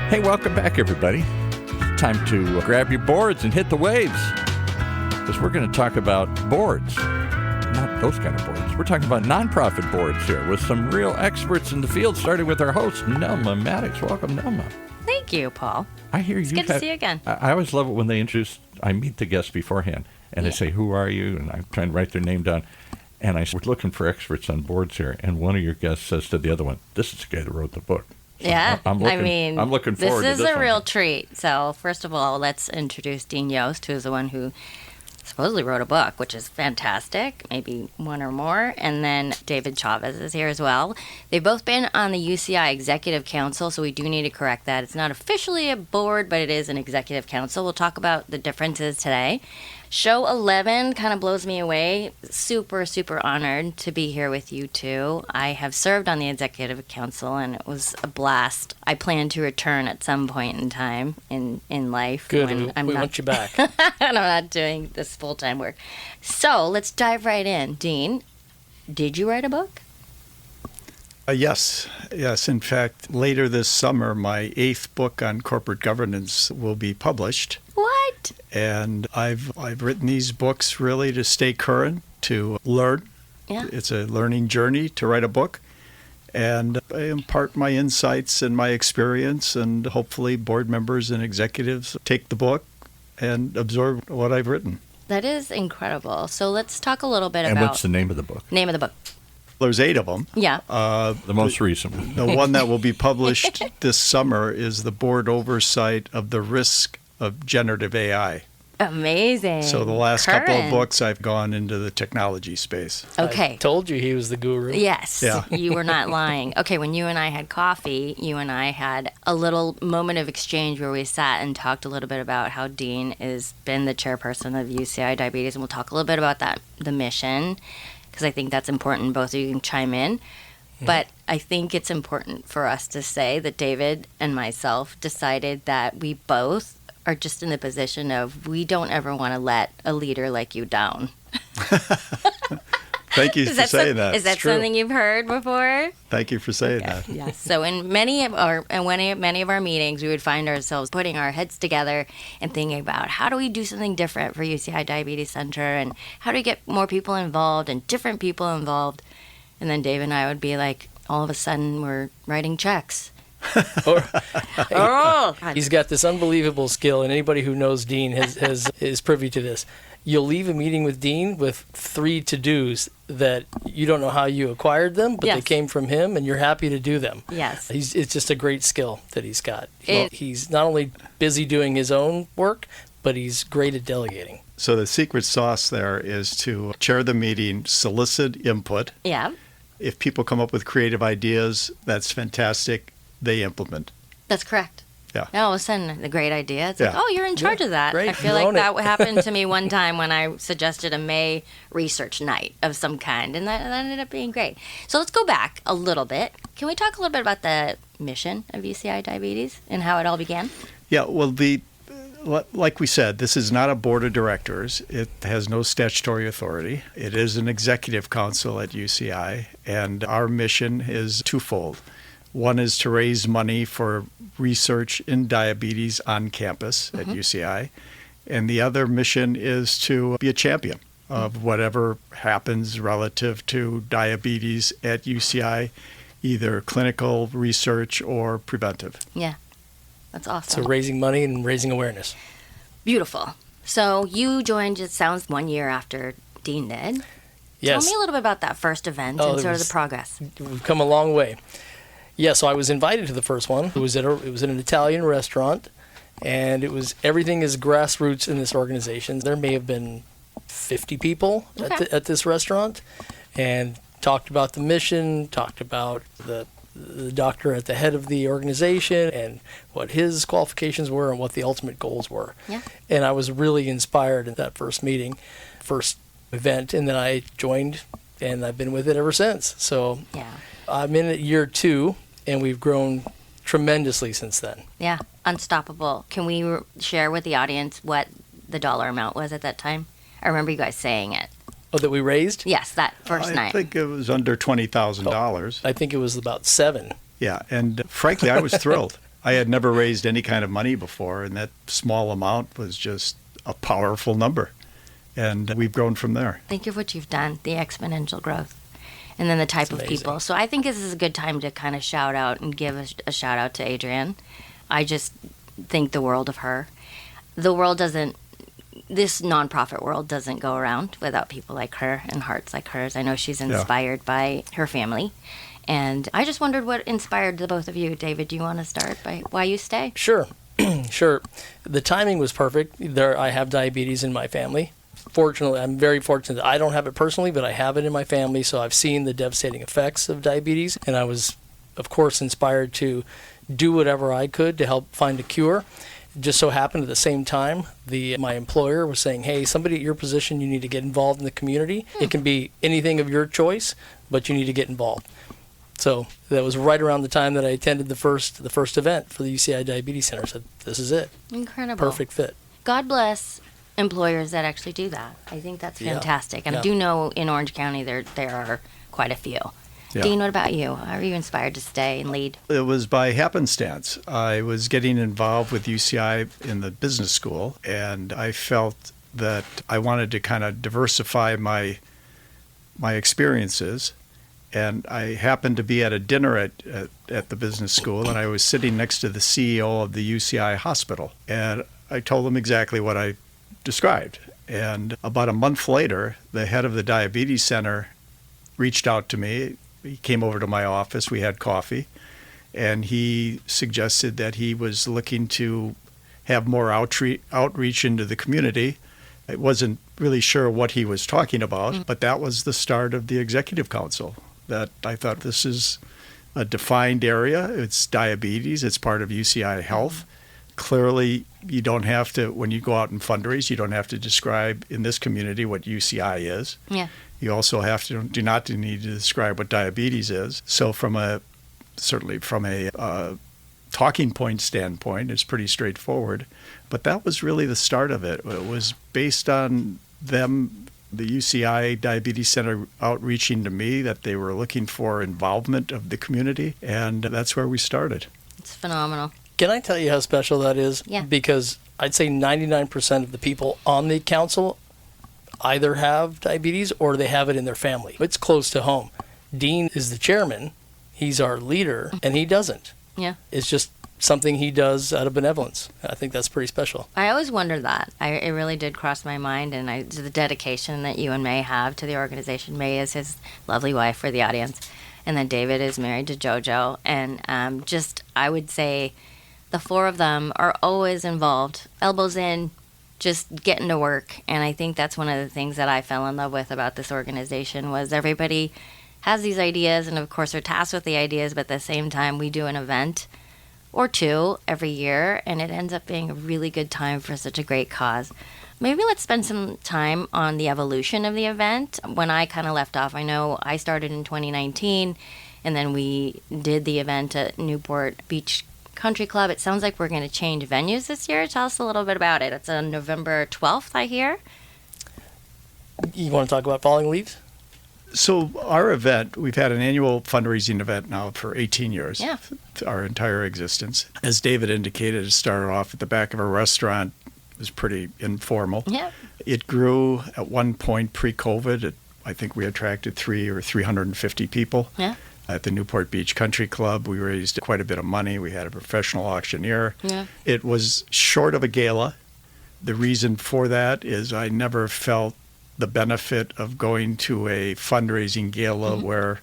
Hey, welcome back, everybody. Time to grab your boards and hit the waves, because we're going to talk about boards. Not those kind of boards. We're talking about nonprofit boards here with some real experts in the field, starting with our host, Nelma Maddox. Welcome, Nelma. Thank you, Paul. I hear it's good to see you again. I always love it when they I meet the guests beforehand, and they say, who are you? And I'm trying to write their name down. And we're looking for experts on boards here. And one of your guests says to the other one, this is the guy that wrote the book. So yeah, I'm looking forward to this. This is a real treat. So first of all, let's introduce Dean Yoost, who is the one who supposedly wrote a book, which is fantastic, maybe one or more. And then David Chavez is here as well. They've both been on the UCI Executive Council, so we do need to correct that. It's not officially a board, but it is an executive council. We'll talk about the differences today. Show 11 kind of blows me away. Super, super honored to be here with you two. I have served on the Executive Council, and it was a blast. I plan to return at some point in time in life. Good, we want you back. And I'm not doing this full-time work. So let's dive right in. Dean, did you write a book? Yes. In fact, later this summer, my 8th book on corporate governance will be published. What? And I've written these books really to stay current, to learn. Yeah. It's a learning journey to write a book. And I impart my insights and my experience, and hopefully board members and executives take the book and absorb what I've written. That is incredible. So let's talk a little bit about... And what's the name of the book? Name of the book. There's 8 of them. Yeah. The most recent one. The one that will be published this summer is the board oversight of the risk of generative AI. Amazing. So the last couple of books, I've gone into the technology space. Okay. I told you he was the guru. Yes. Yeah. You were not lying. Okay, when you and I had coffee, you and I had a little moment of exchange where we sat and talked a little bit about how Dean has been the chairperson of UCI Diabetes, and we'll talk a little bit about that, the mission, because I think that's important. Both of you can chime in. But I think it's important for us to say that David and myself decided that we both are just in the position of we don't ever want to let a leader like you down. Thank you for saying that. Is that something you've heard before? Thank you for saying that. Yes. So in many of our meetings, we would find ourselves putting our heads together and thinking about how do we do something different for UCI Diabetes Center, and how do we get more people involved and different people involved. And then Dave and I would be like, all of a sudden, we're writing checks. He's got this unbelievable skill, and anybody who knows Dean is privy to this. You'll leave a meeting with Dean with 3 to-dos that you don't know how you acquired them, but they came from him, and you're happy to do them. Yes. It's just a great skill that he's got. He's not only busy doing his own work, but he's great at delegating. So the secret sauce there is to chair the meeting, solicit input. Yeah. If people come up with creative ideas, that's fantastic. They implement. That's correct. Yeah. And all of a sudden, the great idea. It's like, oh, you're in charge of that. Great. I feel like that happened to me one time when I suggested a May research night of some kind, and that ended up being great. So let's go back a little bit. Can we talk a little bit about the mission of UCI Diabetes and how it all began? Yeah, well, like we said, this is not a board of directors. It has no statutory authority. It is an executive council at UCI, and our mission is twofold. One is to raise money for research in diabetes on campus at UCI, and the other mission is to be a champion of whatever happens relative to diabetes at UCI, either clinical research or preventive. Yeah, that's awesome. So raising money and raising awareness. Beautiful. So you joined, it sounds, 1 year after Dean did. Yes. Tell me a little bit about that first event and sort of the progress. We've come a long way. Yeah, so I was invited to the first one. It was at an Italian restaurant, and everything is grassroots in this organization. There may have been 50 people at this restaurant, and talked about the mission, talked about the doctor at the head of the organization and what his qualifications were and what the ultimate goals were. Yeah. And I was really inspired in that first event, and then I joined, and I've been with it ever since. So I'm in at year 2. And we've grown tremendously since then. Yeah, unstoppable. Can we share with the audience what the dollar amount was at that time? I remember you guys saying it. Oh, that we raised? Yes, that first night. I think it was under $20,000. I think it was about 7. Yeah, and frankly, I was thrilled. I had never raised any kind of money before, and that small amount was just a powerful number. And we've grown from there. Think of what you've done, the exponential growth, and then the type of people. So I think this is a good time to kind of shout out and give a shout out to Adrienne. I just think the world of her. The world doesn't, this nonprofit world doesn't go around without people like her and hearts like hers. I know she's inspired by her family. And I just wondered what inspired the both of you. David, do you want to start by why you stay? Sure. Sure. The timing was perfect. I have diabetes in my family. Fortunately, I'm very fortunate. I don't have it personally, but I have it in my family, so I've seen the devastating effects of diabetes, and I was, of course, inspired to do whatever I could to help find a cure. It just so happened at the same time, my employer was saying, hey, somebody at your position, you need to get involved in the community. It can be anything of your choice, but you need to get involved. So that was right around the time that I attended the first event for the UCI Diabetes Center. So this is it. Incredible. Perfect fit. God bless employers that actually do that. I think that's fantastic. And I do know in Orange County there are quite a few. Yeah. Dean, what about you? How are you inspired to stay and lead? It was by happenstance. I was getting involved with UCI in the business school, and I felt that I wanted to kind of diversify my experiences. And I happened to be at a dinner at the business school, and I was sitting next to the CEO of the UCI hospital. And I told him exactly what I described. And about a month later, the head of the diabetes center reached out to me. He came over to my office. We had coffee. And he suggested that he was looking to have more outreach into the community. I wasn't really sure what he was talking about, but that was the start of the executive council. That I thought, this is a defined area. It's diabetes. It's part of UCI Health. Clearly, you don't have to, when you go out and fundraise, you don't have to describe in this community what UCI is. Yeah. You also do not need to describe what diabetes is. So certainly from a talking point standpoint, it's pretty straightforward. But that was really the start of it. It was based on them, the UCI Diabetes Center, outreaching to me that they were looking for involvement of the community, and that's where we started. It's phenomenal. Can I tell you how special that is? Yeah. Because I'd say 99% of the people on the council either have diabetes or they have it in their family. It's close to home. Dean is the chairman. He's our leader, and he doesn't. Yeah. It's just something he does out of benevolence. I think that's pretty special. I always wondered that. It really did cross my mind, and the dedication that you and May have to the organization. May is his lovely wife for the audience, and then David is married to JoJo. And I would say the four of them are always involved, elbows in, just getting to work. And I think that's one of the things that I fell in love with about this organization was everybody has these ideas, and of course are tasked with the ideas, but at the same time we do an event or two every year, and it ends up being a really good time for such a great cause. Maybe let's spend some time on the evolution of the event. When I kind of left off, I know I started in 2019, and then we did the event at Newport Beach Country Club. It sounds like we're going to change venues this year. Tell us a little bit about it. It's on November 12th, I hear. You want to talk about falling leaves? So our event, we've had an annual fundraising event now for 18 years, Yeah. our entire existence. As David indicated, it started off at the back of a restaurant. It was pretty informal. Yeah. It grew at one point pre-COVID. I think we attracted 350 people. Yeah. At the Newport Beach Country Club, we raised quite a bit of money. We had a professional auctioneer. Yeah. It was short of a gala. The reason for that is I never felt the benefit of going to a fundraising gala where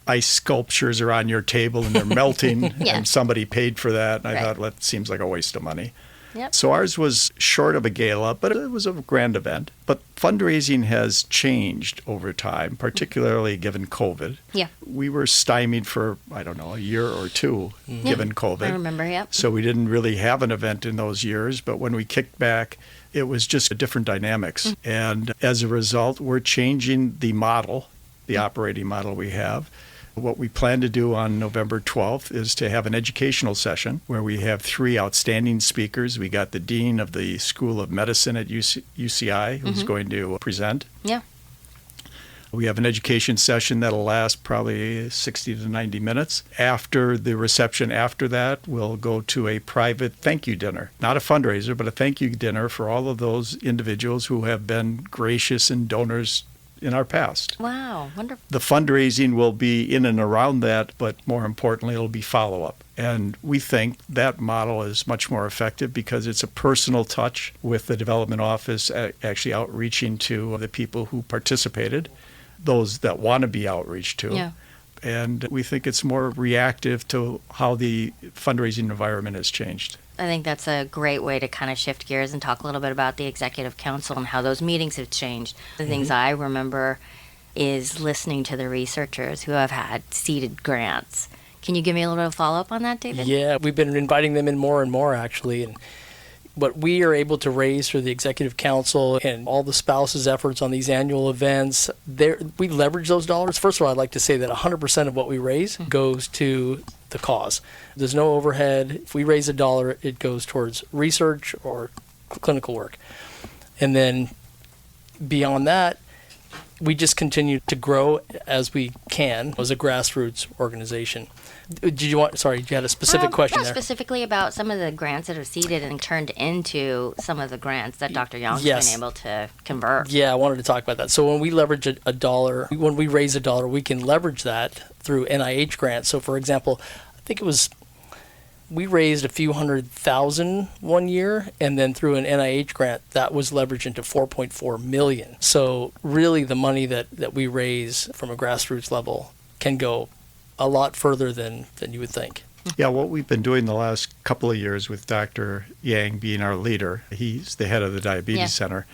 ice sculptures are on your table and they're melting Yeah. and somebody paid for that. And I Right. thought, well, that seems like a waste of money. Yep. So ours was short of a gala, but it was a grand event. But fundraising has changed over time, particularly given COVID. Yeah. We were stymied for, I don't know, a year or two given COVID. I remember, yep. So we didn't really have an event in those years, but when we kicked back, it was just a different dynamics. And as a result, we're changing the model, the operating model we have. What we plan to do on November 12th is to have an educational session where we have 3 outstanding speakers. We got the Dean of the School of Medicine at UCI who's going to present. Yeah. We have an education session that'll last probably 60 to 90 minutes. After the reception after that, we'll go to a private thank you dinner. Not a fundraiser, but a thank you dinner for all of those individuals who have been gracious and donors in our past. Wow, wonderful. The fundraising will be in and around that, but more importantly, it'll be follow-up. And we think that model is much more effective because it's a personal touch with the development office actually outreaching to the people who participated, those that want to be outreached to. Yeah. And we think it's more reactive to how the fundraising environment has changed. I think that's a great way to kind of shift gears and talk a little bit about the executive council and how those meetings have changed. The things I remember is listening to the researchers who have had seeded grants. Can you give me a little bit of follow-up on that, David? Yeah, we've been inviting them in more and more, actually. And what we are able to raise through the executive council and all the spouses' efforts on these annual events, we leverage those dollars. First of all, I'd like to say that 100% of what we raise goes to the cause. There's no overhead. If we raise $1, it goes towards research or clinical work. And then beyond that, we just continue to grow as we can as a grassroots organization. You had a specific question there. Specifically about some of the grants that are seeded and turned into some of the grants that Dr. Young's been able to convert. Yeah, I wanted to talk about that. So when we leverage $1, when we raise $1, we can leverage that through NIH grants. So for example, I think we raised a few $100,000 one year, and then through an NIH grant, that was leveraged into $4.4 million. So really the money that we raise from a grassroots level can go a lot further than you would think. Yeah, what we've been doing the last couple of years with Dr. Yang being our leader, he's the head of the Diabetes Center,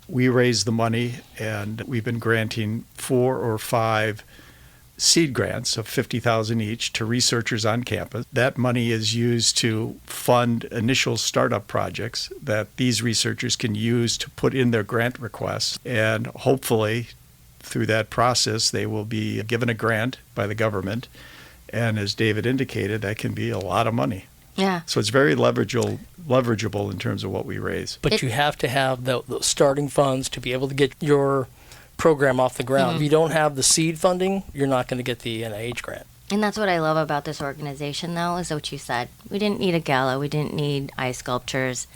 we raise the money, and we've been granting 4 or 5 seed grants of $50,000 each to researchers on campus. That money is used to fund initial startup projects that these researchers can use to put in their grant requests. And hopefully, through that process, they will be given a grant by the government. And as David indicated, that can be a lot of money. Yeah. So it's very leverageable in terms of what we raise. But you have to have those starting funds to be able to get your program off the ground. If you don't have the seed funding, you're not going to get the NIH grant. And that's what I love about this organization, though, is what you said. We didn't need a gala. We didn't need ice sculptures.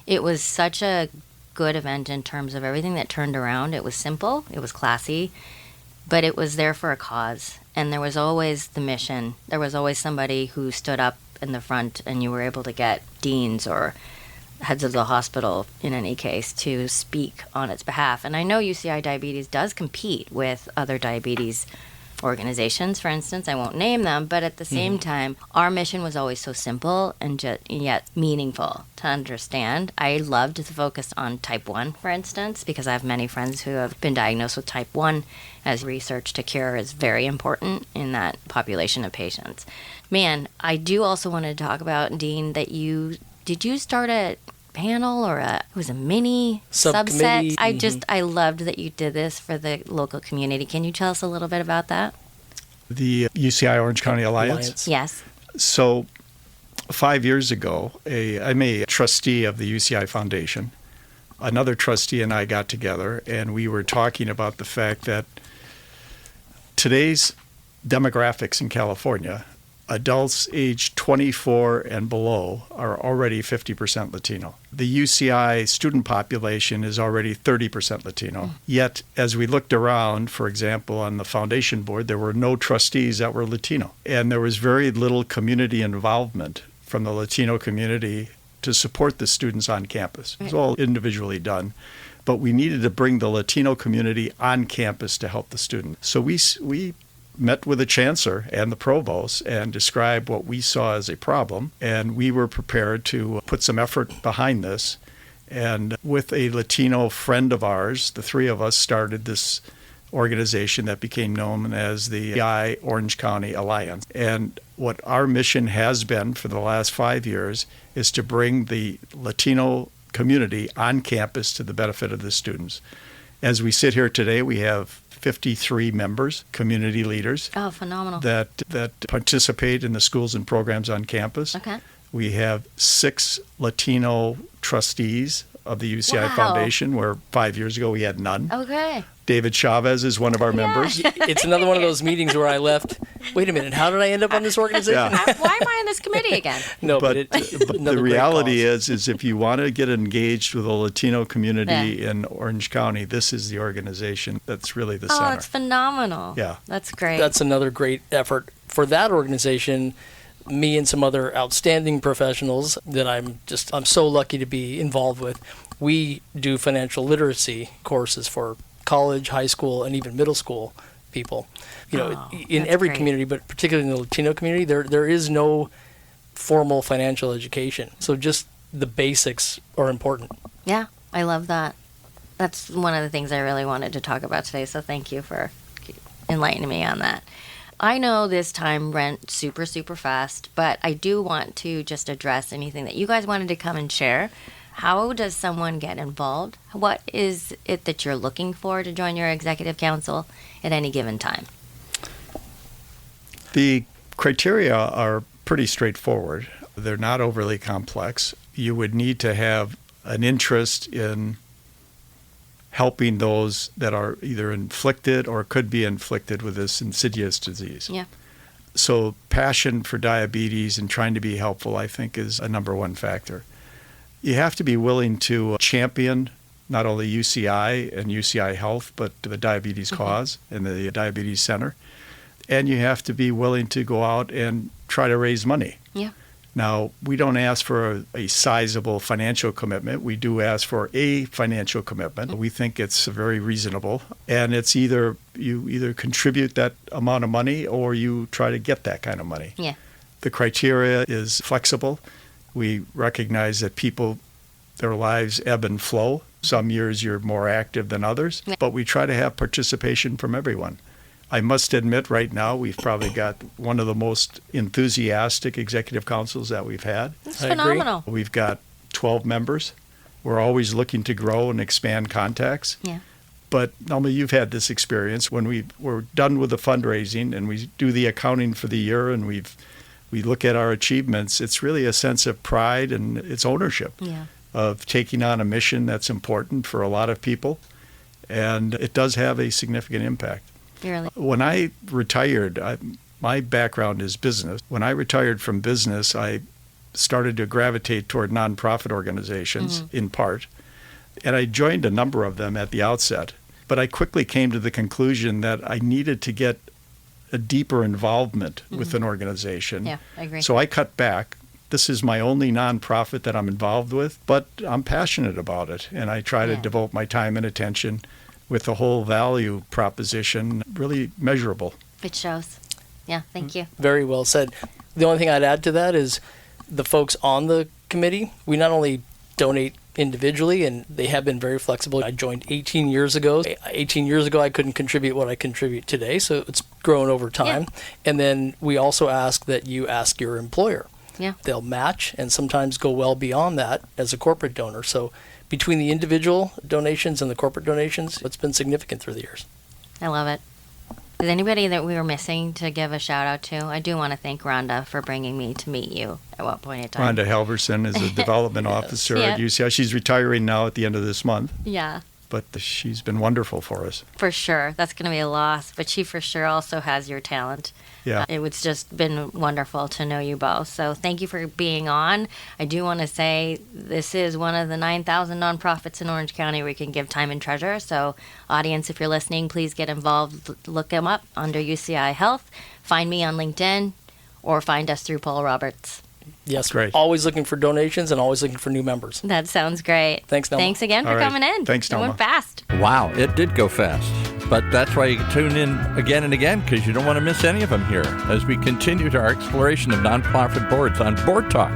It was such a good event in terms of everything that turned around. It was simple. It was classy. But it was there for a cause. And there was always the mission. There was always somebody who stood up in the front, and you were able to get deans or heads of the hospital, in any case, to speak on its behalf. And I know UCI Diabetes does compete with other diabetes organizations, for instance. I won't name them, but at the same time, our mission was always so simple and yet meaningful to understand. I loved the focus on type 1, for instance, because I have many friends who have been diagnosed with type 1, as research to cure is very important in that population of patients. Man, I do also want to talk about, Dean, that did you start a panel or it was a mini subset? I loved that you did this for the local community. Can you tell us a little bit about that? The UCI Orange County Alliance? Yes. So 5 years ago, I'm a trustee of the UCI Foundation. Another trustee and I got together, and we were talking about the fact that today's demographics in California, adults aged 24 and below are already 50% Latino. The UCI student population is already 30% Latino. Yet, as we looked around, for example, on the foundation board, there were no trustees that were Latino. And there was very little community involvement from the Latino community to support the students on campus. It was all individually done. But we needed to bring the Latino community on campus to help the students. So we met with the chancellor and the provost and described what we saw as a problem, and we were prepared to put some effort behind this. And with a Latino friend of ours, the three of us started this organization that became known as the UCI Orange County Alliance. And what our mission has been for the last 5 years is to bring the Latino community on campus to the benefit of the students. As we sit here today, we have 53 members, community leaders. Oh, phenomenal. That participate in the schools and programs on campus. Okay. We have 6 Latino trustees of the UCI Foundation, where 5 years ago we had none. Okay. David Chavez is one of our members. It's another one of those meetings where I left, wait a minute, how did I end up on this organization? Yeah. Why am I on this committee again? No, But the reality is if you want to get engaged with the Latino community in Orange County, this is the organization that's really the center. Oh, it's phenomenal. Yeah. That's great. That's another great effort for that organization. Me and some other outstanding professionals that I'm so lucky to be involved with. We do financial literacy courses for college, high school, and even middle school people. In every community, but particularly in the Latino community, there is no formal financial education. So just the basics are important. Yeah, I love that. That's one of the things I really wanted to talk about today, so thank you for enlightening me on that. I know this time went super, super fast, but I do want to just address anything that you guys wanted to come and share. How does someone get involved? What is it that you're looking for to join your executive council at any given time? The criteria are pretty straightforward. They're not overly complex. You would need to have an interest in helping those that are either inflicted or could be inflicted with this insidious disease. Yeah. So passion for diabetes and trying to be helpful, I think, is a number one factor. You have to be willing to champion not only UCI and UCI Health, but the diabetes cause and the diabetes center. And you have to be willing to go out and try to raise money. Yeah. Now, we don't ask for a sizable financial commitment. We do ask for a financial commitment. We think it's very reasonable. And it's you either contribute that amount of money or you try to get that kind of money. Yeah. The criteria is flexible. We recognize that people, their lives ebb and flow. Some years you're more active than others, but we try to have participation from everyone. I must admit right now we've probably got one of the most enthusiastic executive councils that we've had. That's phenomenal. We've got 12 members. We're always looking to grow and expand contacts. Yeah. But Nelma, you've had this experience when we're done with the fundraising and we do the accounting for the year and we look at our achievements. It's really a sense of pride and it's ownership of taking on a mission that's important for a lot of people. And it does have a significant impact. Really? When I retired, my background is business. When I retired from business, I started to gravitate toward nonprofit organizations in part. And I joined a number of them at the outset. But I quickly came to the conclusion that I needed to get a deeper involvement with an organization. Yeah, I agree. So I cut back. This is my only nonprofit that I'm involved with, but I'm passionate about it. And I try to devote my time and attention with the whole value proposition really measurable. It shows. Yeah, thank you. Very well said. The only thing I'd add to that is the folks on the committee, we not only donate individually, and they have been very flexible. I joined 18 years ago. 18 years ago, I couldn't contribute what I contribute today, so it's grown over time. Yeah. And then we also ask that you ask your employer. Yeah. They'll match and sometimes go well beyond that as a corporate donor. So between the individual donations and the corporate donations, it's been significant through the years. I love it. Is anybody that we were missing to give a shout out to? I do want to thank Rhonda for bringing me to meet you at what point in time. Rhonda Halverson is a development officer at UCI. She's retiring now at the end of this month. Yeah. But she's been wonderful for us. For sure. That's going to be a loss. But she for sure also has your talent. Yeah. It's just been wonderful to know you both. So thank you for being on. I do want to say this is one of the 9,000 nonprofits in Orange County where you can give time and treasure. So audience, if you're listening, please get involved. Look them up under UCI Health. Find me on LinkedIn or find us through Paul Roberts. Yes, great. Always looking for donations and always looking for new members. That sounds great. Thanks, Nelma. Thanks again for All right. coming in. Thanks, It Nelma. went fast. Wow, it did go fast. But that's why you can tune in again and again, because you don't want to miss any of them here as we continue to our exploration of nonprofit boards on Board Talk,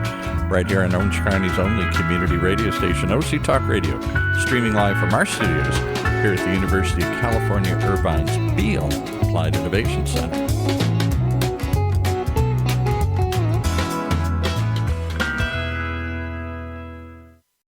right here on Orange County's only community radio station, OCTalkRadio, streaming live from our studios here at the University of California Irvine's Beale Applied Innovation Center.